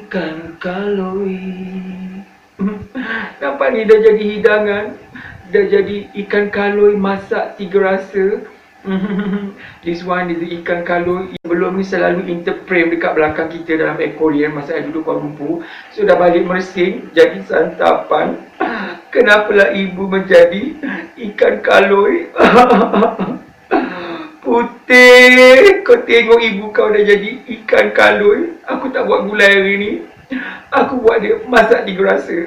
ikan kaloi. Nampak ni dah jadi hidangan. Dah jadi ikan kaloi masak 3 rasa. This one is ikan kaloi. Belum ni selalu interframe dekat belakang kita dalam aquarium masa saya duduk Kuala Lumpur. So dah balik mersing jadi santapan. Kenapalah ibu menjadi ikan kaloi? Putih, kau tengok ibu kau dah jadi ikan kaloi. Aku tak buat gulai hari ni. Aku buat dia masak 3 rasa.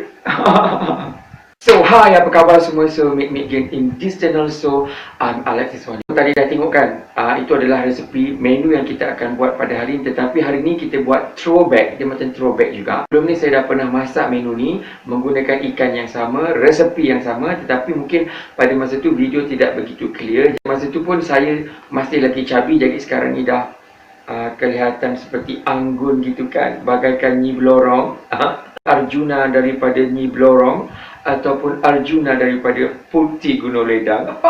So, hi, apa khabar semua? So, meet me again in this channel. So, I'm Alexis Wani. Tadi dah tengok kan, itu adalah resepi menu yang kita akan buat pada hari ini. Tetapi hari ini kita buat throwback. Dia macam throwback juga. Sebelum ni saya dah pernah masak menu ni menggunakan ikan yang sama, resepi yang sama. Tetapi mungkin pada masa tu video tidak begitu clear. Masa tu pun saya masih lagi cabi. Jadi sekarang ni dah kelihatan seperti anggun gitu kan. Bagaikan Nyi Blorong. Arjuna daripada Nyi Blorong ataupun Arjuna daripada Putih Gunung Ledang.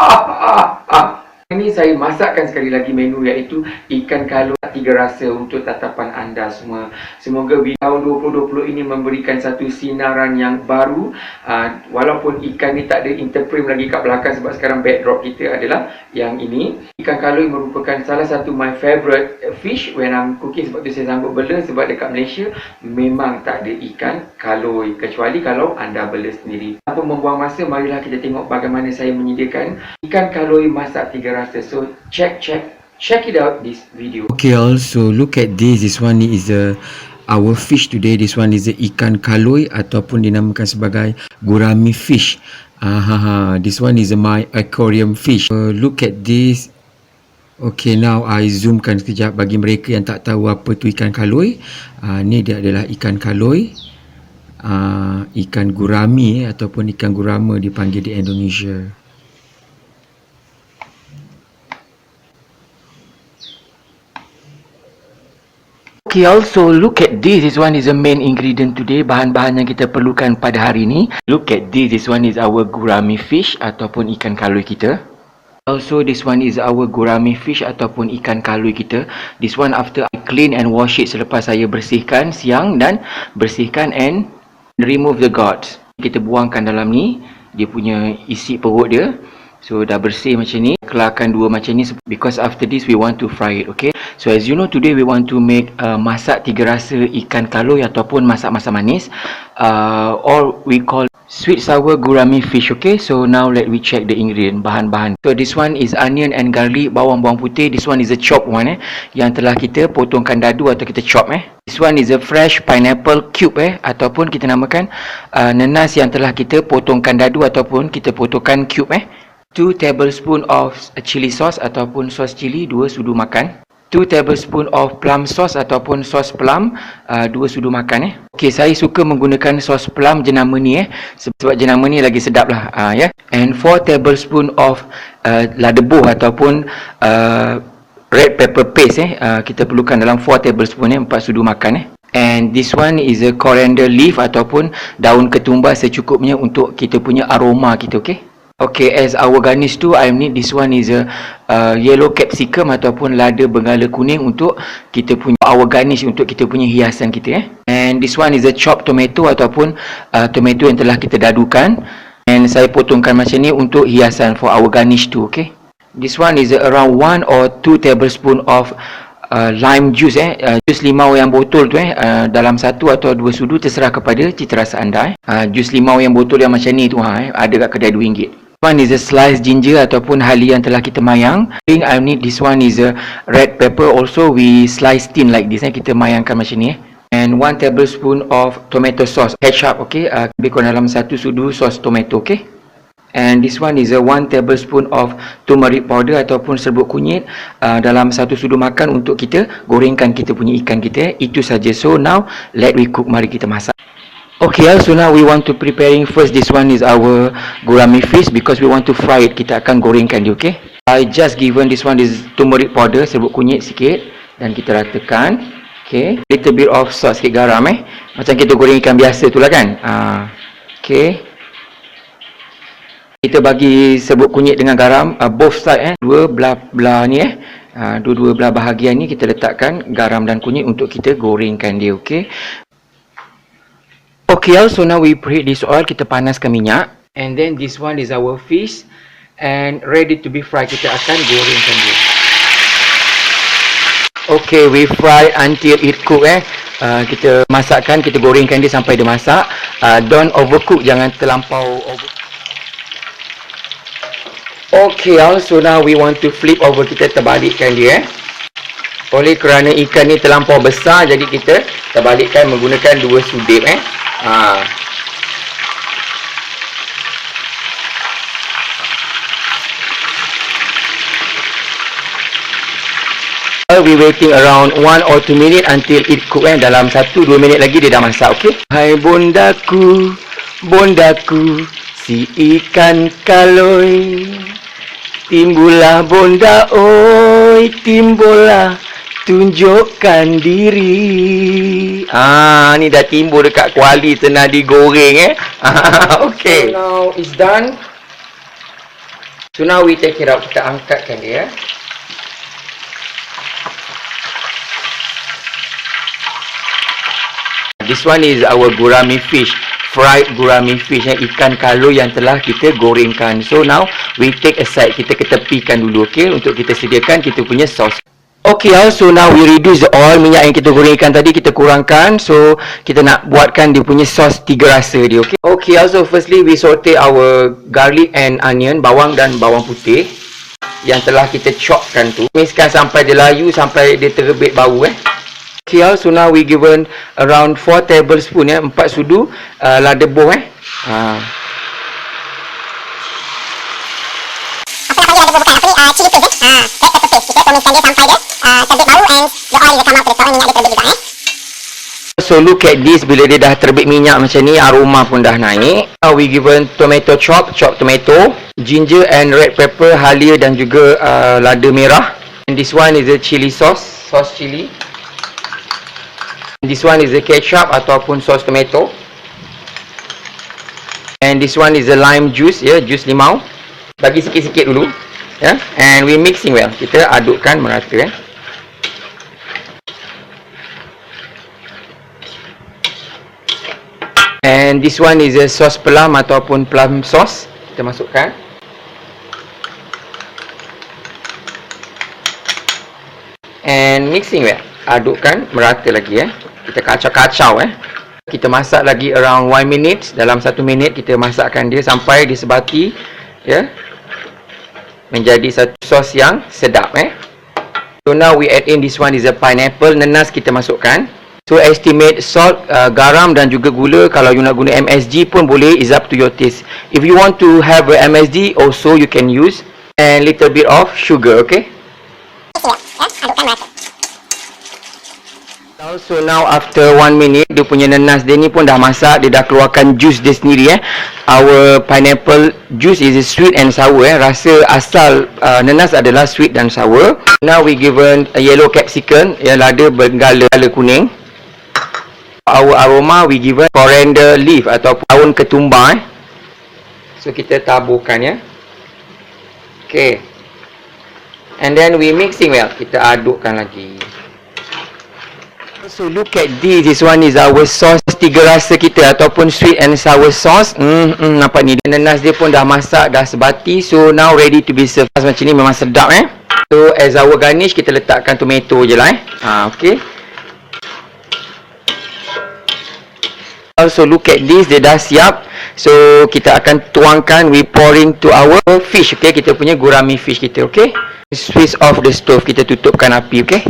Ini saya masakkan sekali lagi menu iaitu ikan kaloi 3 rasa untuk tatapan anda semua. Semoga tahun 2020 ini memberikan satu sinaran yang baru. Walaupun ikan ni tak ada interframe lagi kat belakang sebab sekarang backdrop kita adalah yang ini. Ikan kaloi merupakan salah satu my favorite fish when I'm cooking, sebab tu saya sanggup bela, sebab dekat Malaysia memang tak ada ikan kaloi kecuali kalau anda bela sendiri. Tanpa membuang masa, marilah kita tengok bagaimana saya menyediakan ikan kaloi masak 3 rasa. So check it out this video. Okay, also look at this. This one is our fish today. This one is the ikan kaloi ataupun dinamakan sebagai gurami fish. This one is my aquarium fish. Look at this. Okay, now I zoomkan sekejap bagi mereka yang tak tahu apa tu ikan kaloi. Ni dia adalah ikan kaloi. Ikan gurami ataupun ikan gurama dipanggil di Indonesia. Okay, also look at this. This one is the main ingredient today. Bahan-bahan yang kita perlukan pada hari ini. Look at this. This one is our gurami fish ataupun ikan kaloi kita. Also, this one is our gurami fish ataupun ikan kaloi kita. This one after I clean and wash it, selepas saya bersihkan siang dan bersihkan and remove the guts. Kita buangkan dalam ni dia punya isi perut dia. So dah bersih macam ni, keluarkan 2 macam ni because after this we want to fry it, okay? So as you know, today we want to make masak 3 rasa ikan kaloi ataupun masak-masak manis, or we call sweet sour gurami fish, okay? So now let we check the ingredient, bahan-bahan. So this one is onion and garlic, bawang putih. This one is a chop one, yang telah kita potongkan dadu atau kita chop, This one is a fresh pineapple cube, ataupun kita namakan nenas yang telah kita potongkan dadu ataupun kita potongkan cube, 2 tablespoon of chili sauce ataupun sos cili, 2 sudu makan. 2 tablespoon of plum sauce ataupun sos plum, 2 sudu makan. Okay, saya suka menggunakan sos plum jenama ni, sebab jenama ni lagi sedap lah, And 4 tablespoon of lada buh ataupun red pepper paste, kita perlukan dalam 4 tablespoon, 4 sudu makan. And this one is a coriander leaf ataupun daun ketumbar secukupnya untuk kita punya aroma kita, okay? Okay, as our garnish tu, I need this one is a yellow capsicum ataupun lada benggala kuning untuk kita punya our garnish, untuk kita punya hiasan kita, And this one is a chopped tomato ataupun tomato yang telah kita dadukan. And saya potongkan macam ni untuk hiasan for our garnish tu, okay? This one is around 1 or 2 tablespoon of lime juice, jus limau yang botol tu, dalam 1 atau 2 sudu, terserah kepada cita rasa anda, Jus limau yang botol yang macam ni tu, ada kat kedai RM2. One is a sliced ginger ataupun hali yang telah kita mayang. I need this one is a red pepper, also we slice thin like this, kita mayangkan macam ni, And 1 tablespoon of tomato sauce, ketchup, okay? Lebih kurang dalam 1 sudu sos tomato, okay? And this one is a 1 tablespoon of turmeric powder ataupun serbuk kunyit, dalam 1 sudu makan untuk kita gorengkan kita punya ikan kita. Itu saja. So now let we cook. Mari kita masak. Okay, so now we want to preparing first. This one is our gurami fish because we want to fry it. Kita akan gorengkan dia, okay? I just given this one is turmeric powder, serbuk kunyit sikit, dan kita ratakan, okay? Little bit of salt, sikit garam, macam kita goreng ikan biasa tu lah kan. Okay, kita bagi serbuk kunyit dengan garam, both side, dua belah ni, dua-dua belah bahagian ni kita letakkan garam dan kunyit untuk kita gorengkan dia, okay? Okay, so now we preheat this oil. Kita panaskan minyak. And then this one is our fish. And ready to be fried. Kita akan gorengkan dia. Okay, we fry until it cook kita masakkan, kita gorengkan dia sampai dia masak. Don't overcook, jangan terlampau over. Okay, so now we want to flip over, kita terbalikkan dia. Oleh kerana ikan ni terlampau besar, jadi kita terbalikkan menggunakan dua sudip We waiting around 1 or 2 minute until it cook dalam 1-2 minit lagi dia dah masak. Okay. Hai bondaku, bondaku, si ikan kaloi, timbullah bonda oi, timbullah, tunjukkan diri. Ni dah timbul dekat kuali tengah digoreng Okay. So now it's done. So now we take it out, kita angkatkan dia. This one is our gurami fish, fried gurami fish, ikan kaloi yang telah kita gorengkan. So now we take aside, kita ketepikan dulu, okay, untuk kita sediakan kita punya sauce. Okay, so now we reduce the oil, minyak yang kita gorengkan tadi kita kurangkan. So kita nak buatkan dia punya sauce 3 rasa dia, okay. Okay, so firstly we saute our garlic and onion, bawang dan bawang putih yang telah kita chopkan tu. Tumiskan sampai dia layu, sampai dia terbit bau Okay, so now we given around 4 tablespoon 4 sudu lada boh Chili paste red pepper paste. Kita tumiskan dia sampai dia terbit bau and the oil will come out to the top. Minyak dia terbit juga So look at this, bila dia dah terbit minyak macam ni, aroma pun dah naik. Now we given tomato chopped tomato, ginger and red pepper, halia dan juga lada merah. And this one is the chili sauce chili. This one is the ketchup ataupun sauce tomato. And this one is the lime juice, jus limau. Bagi sikit-sikit dulu, and we mixing well. Kita adukkan merata, And this one is the sauce plum ataupun plum sauce. Kita masukkan. And mixing well. Adukkan merata lagi, Kita kacau-kacau, Kita masak lagi around 1 minute. Dalam 1 minit kita masakkan dia sampai disebati, menjadi satu sos yang sedap, So now we add in this one is a pineapple, nenas kita masukkan. So estimate salt, garam dan juga gula. Kalau you nak guna MSG pun boleh, is up to your taste. If you want to have a MSG also you can use, and little bit of sugar, okay. Adukkan merata. So now after 1 minute, dia punya nenas dia ni pun dah masak, dia dah keluarkan jus dia sendiri, Our pineapple juice is sweet and sour, Rasa asal nenas adalah sweet dan sour. Now we given a yellow capsicum, lada bergala kuning. Our aroma we given coriander leaf ataupun daun ketumbar, So kita taburkan, Okay. And then we mixing well, kita adukkan lagi. So look at this, this one is our sauce 3 rasa kita ataupun sweet and sour sauce. Nampak ni, nenas dia pun dah masak, dah sebati. So now ready to be served. Macam ni memang sedap, So as our garnish, kita letakkan tomato je lah, Okay. So look at this, dia dah siap. So kita akan tuangkan, we pouring to our fish, okay. Kita punya gurami fish kita, okay. Switch off the stove, kita tutupkan api, okay.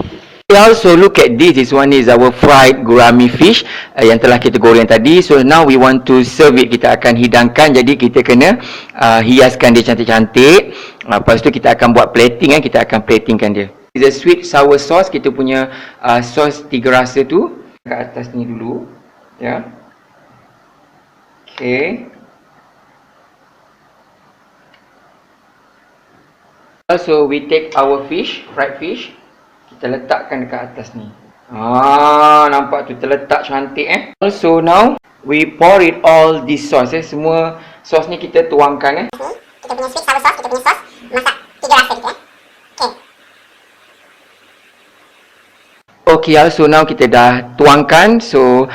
Also look at this, this one is our fried gurami fish yang telah kita goreng tadi. So now we want to serve it, kita akan hidangkan. Jadi kita kena hiaskan dia cantik-cantik. Lepas tu kita akan buat plating, kita akan platingkan dia. This is a sweet sour sauce, kita punya sauce 3 rasa tu kat atas ni dulu, Okay. Also we take our fish, fried fish, kita letakkan dekat atas ni. Nampak tu terletak cantik, Also now we pour it all this sauce, Semua sos ni kita tuangkan, Kita punya sweet sour sauce, kita punya sauce masak 3 rasa kita, Okay, so now kita dah tuangkan. So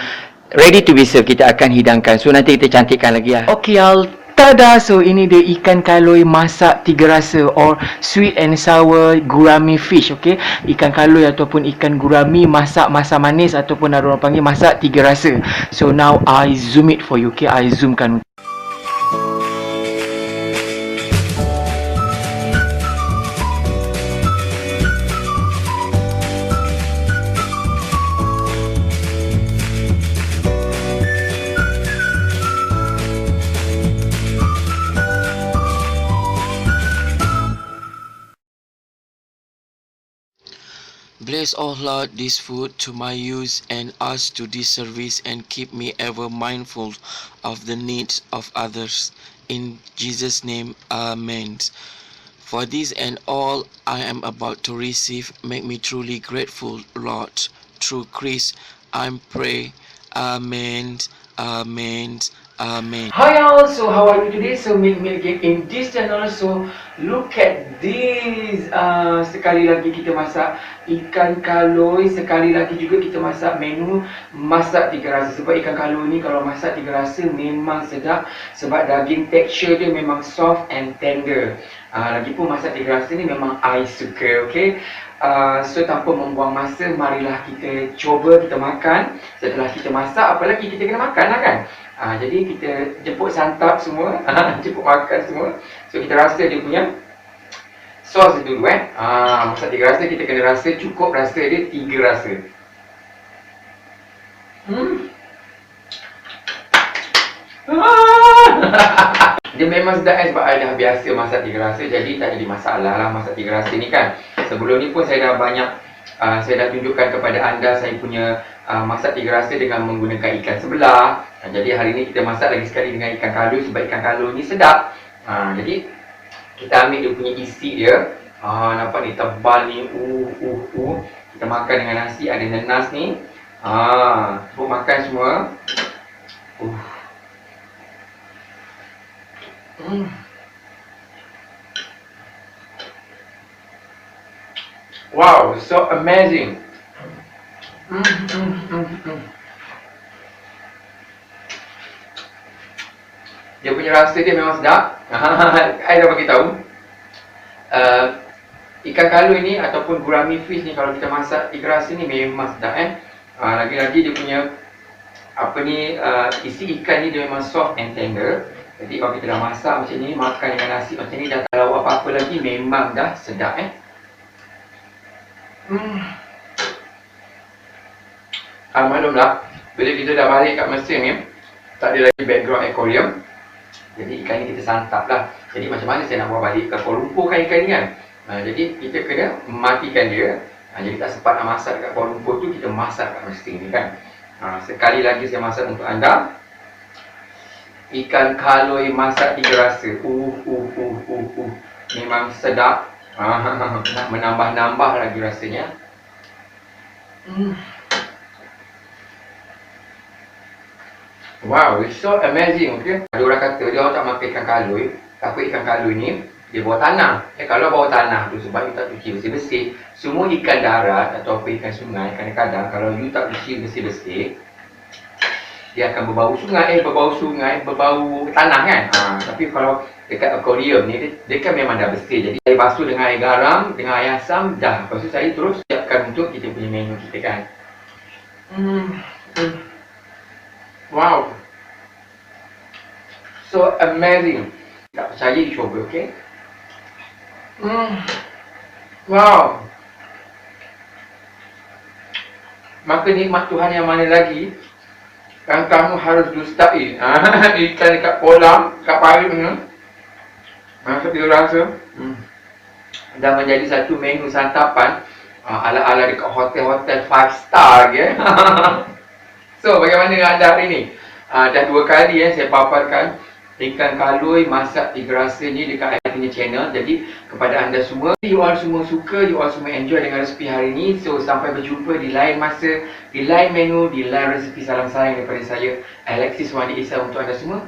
ready to be served. Kita akan hidangkan. So nanti kita cantikkan lagi lah. Okay y'all, tada! So ini dia ikan kaloi masak tiga rasa or sweet and sour gurami fish. Okay, ikan kaloi ataupun ikan gurami masak masam manis ataupun ada orang panggil masak tiga rasa. So now I zoom it for you. Okay, I zoomkan. Bless, O Lord, this food to my use and us to this service, and keep me ever mindful of the needs of others. In Jesus' name, Amen. For this and all I am about to receive, make me truly grateful, Lord. Through Christ, I pray. Amen. Amen. Amen. Hi all, so how are you today? So meet me again in this channel. So look at this. Sekali lagi kita masak ikan kaloi. Sekali lagi juga kita masak menu masak tiga rasa. Sebab ikan kaloi ni kalau masak tiga rasa memang sedap. Sebab daging texture dia memang soft and tender. Lagipun masak tiga rasa ni memang I suka. Okay, so tanpa membuang masa, marilah kita cuba, kita makan. Setelah kita masak, apa lagi kita kena makan lah kan. Jadi kita jemput santap semua, jemput makan semua. So kita rasa dia punya sos dulu masak tiga rasa kita kena rasa cukup rasa dia tiga rasa. Dia memang sedap sebab I dah biasa masak tiga rasa, jadi tak jadi masalah lah masak tiga rasa ni kan. Sebelum ni pun saya dah banyak saya dah tunjukkan kepada anda saya punya masak tiga rasa dengan menggunakan ikan sebelah. Jadi hari ni kita masak lagi sekali dengan ikan kaloi sebab ikan kaloi ni sedap. Jadi kita ambil dia punya isi dia. Nampak ni tebal ni. Kita makan dengan nasi, ada nanas ni. Cuba makan semua. Wow, so amazing. Dia punya rasa dia memang sedap. I dah bagi tahu. Ikan kaloi ni ataupun gurami fish ni kalau kita masak tiga rasa ni memang sedap lagi-lagi dia punya isi ikan ni dia memang soft and tender. Jadi kalau kita dah masak macam ni, makan dengan nasi macam ni, dah tak lauk apa-apa lagi, memang dah sedap Maklumlah, bila kita dah balik kat Mesir ni, tak ada lagi background aquarium. Jadi ikan ni kita santap lah. Jadi macam mana saya nak bawa balik ke Kuala Lumpur kan ikan ni kan. Jadi kita kena matikan dia. Jadi tak sempat nak masak kat Kuala Lumpur tu, kita masak kat Mesir ni kan. Sekali lagi saya masak untuk anda ikan kaloi masak tiga rasa. Memang sedap. Nak menambah-nambah lagi rasanya. Wow, it's so amazing. Okay, ada orang kata dia orang tak makan ikan kaloi, takut ikan kaloi ni dia bawah tanah. Kalau bawah tanah tu sebab you tak cuci bersih-bersih, semua ikan darat atau ikan sungai kadang-kadang kalau you tak cuci bersih-bersih, dia akan berbau sungai, berbau tanah kan. Tapi kalau dekat aquarium ni dia kan memang dah bersih. Jadi saya basuh dengan air garam, dengan air asam, dah. Lepas tu saya terus siapkan untuk kita punya menu kita kan. Wow, so amazing. Tak percaya, cuba, okay? Wow. Maka nikmat Tuhan yang mana lagi yang kamu harus dustai. Ikan dekat kolam, dekat parit ni, masa kita rasa dah menjadi satu menu santapan ala-ala dekat hotel-hotel 5 star ke. So bagaimana anda hari ni? Dah 2 kali saya paparkan ikan kaloi masak tiga rasa ni dekat saya punya channel. Jadi kepada anda semua, you all semua suka, you all semua enjoy dengan resepi hari ni. So sampai berjumpa di lain masa, di lain menu, di lain resepi. Salam sayang daripada saya, Alexis Wandi Isa untuk anda semua.